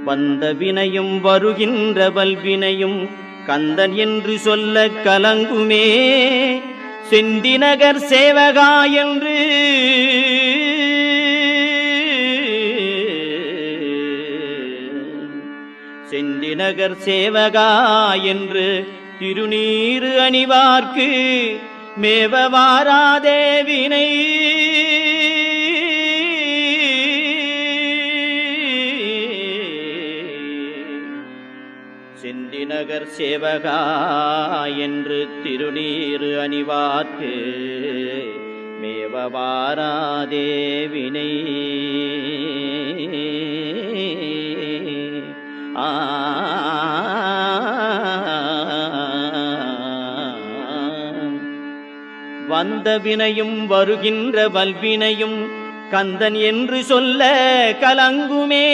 வந்த வினையும் வருகின்ற வல்வினையும் கந்தன் என்று சொல்ல கலங்குமே. செந்திநகர் சேவகா என்று செந்திநகர் சேவகா என்று திருநீறு அணிவார்க்கு மேவ வாராதே வினை. செந்திநகர் சேவகா என்று திருநீறு அணிவார்க்கு மேவ வாராதே வினை. வந்த வினையும் வருகின்ற வல்வினையும் கந்தன் என்று சொல்ல கலங்குமே.